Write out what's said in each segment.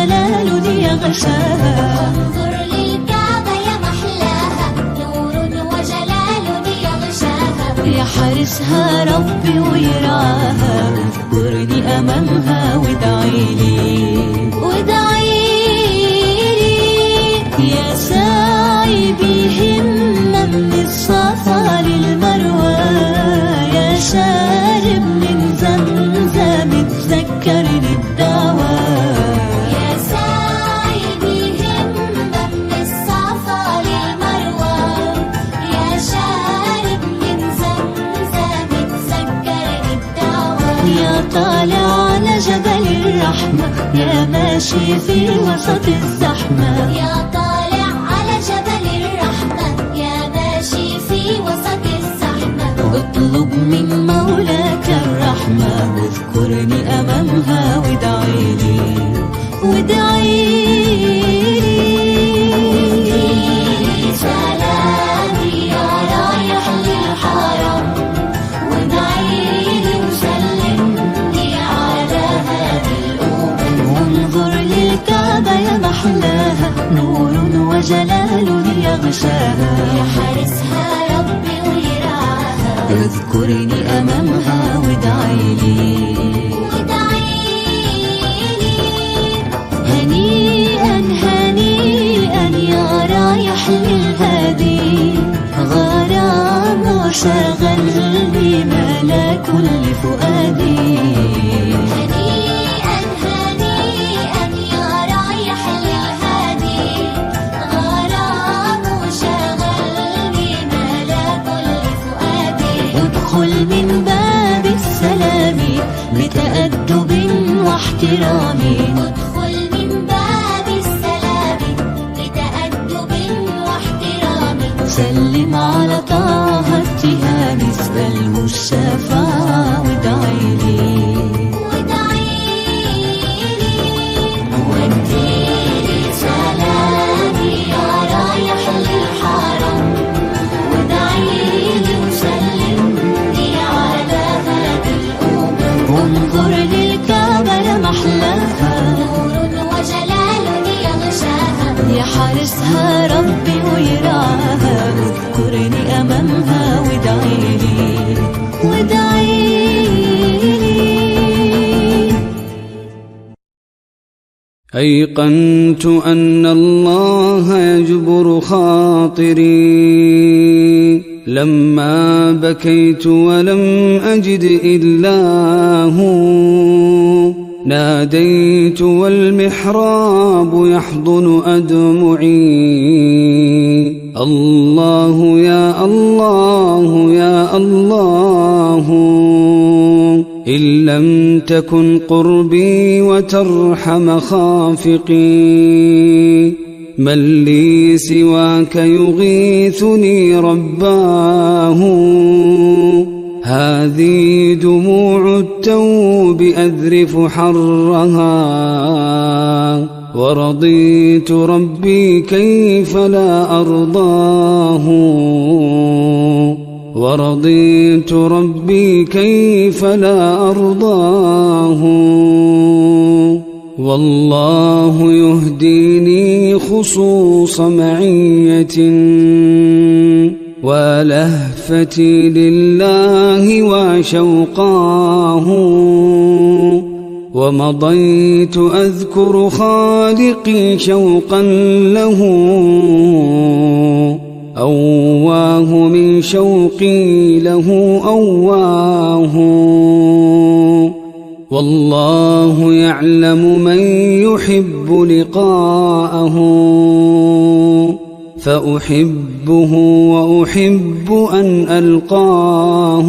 وجلال يغشاها. انظر للكعبة يا محلاها، نور وجلال يغشاها. يحرسها ربي ويرعاها، اذكرني أمامها وادعيلي يا ساعي بهمة من الصفا للمروة، يا شارب من زمزم اتذكر للدعوة. يا ساعي بهمة من الصفا للمروة، يا شارب من زمزم اتذكر للدعوة. يا طالع على جبل الرحمة، يا ماشي في وسط الزحمة. يا طالع على جبل الرحمة، يا ماشي في وسط الزحمة. اطلب من مولاك الرحمة، واذكرني أمامها وادعيلي سلامي يا رايح للحرم، وادعيلي وسلمني على هذه الأمم. انظر للكعبة يا محلاها، نور وجلال يغشاها. يحرسها ربي ويرعاها، اذكرني أمامها وادعيلي هنيئا هنيئا يا رايح للهادي، غرام شغلني ملا كل فؤادي. هنيئا هنيئا يا رايح للهادي، غرام شغلني ملا كل فؤادي. ادخل من باب السلام بتأدب واحترام، ادخل من باب السلام بتأدب واحترام. سلم على طه التهام، اسأله الشفاعة وادعيلي وديلي سلامي يا رايح للحرم، وادعيلي وسلمني على هذه الأمم. انظر للكعبة يا محلاها، نور وجلال يغشاها. يحرسها ربي ويرعاها، اذكرني أمامها وادعيلي أيقنت أن الله يجبر خاطري، لما بكيت ولم أجد إلا هو، ناديت والمحراب يحضن أدمعي. الله يا الله يا الله، إن لم تكن قربي وترحم خافقي، من لي سواك يغيثني رباه. هذه دموع التوب أذرف حرها، ورضيت ربي كيف لا أرضاه، ورضيت ربي كيف لا أرضاه. والله يهديني خصوص معية، ولهفتي لله وشوقاه. ومضيت أذكر خالقي شوقا له، أواه من شوقي له أواه. والله يعلم من يحب لقاءه، فأحبه وأحب أن ألقاه.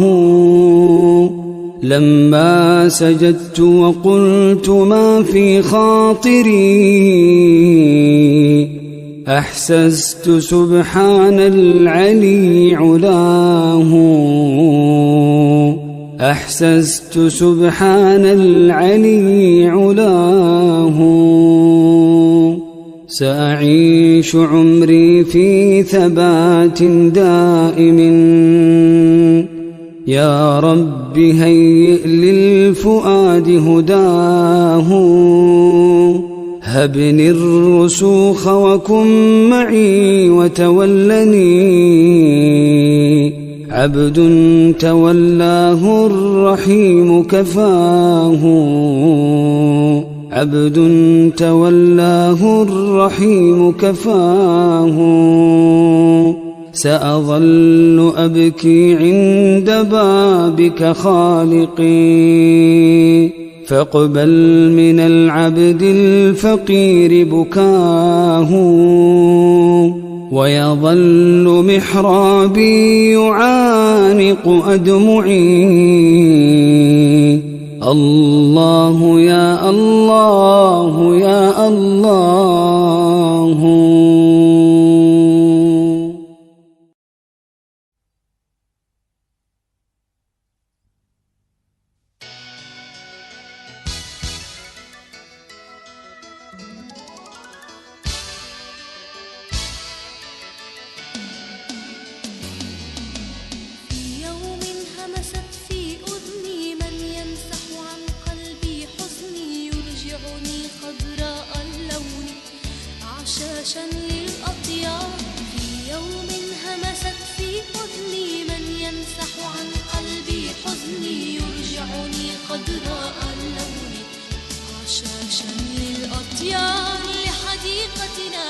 لما سجدت وقلت ما في خاطري، أحسست سبحان العلي علاه، أحسست سبحان العلي علاه. سأعيش عمري في ثبات دائم، يا رب هيئ للفؤاد هداه. هبني الرسوخ وكن معي وتولني عبد تولاه الرحيم كفاه عبد تولاه الرحيم كفاه سأظل أبكي عند بابك خالقي فاقبل من العبد الفقير بكاه ويظل محرابي يعانق أدمعي الله يا الله يا الله. عشاشا للأطيار في يوم همست في أذني من يمسح عن قلبي حزني يرجعني خضراء اللون عشاشا للأطيار لحديقتنا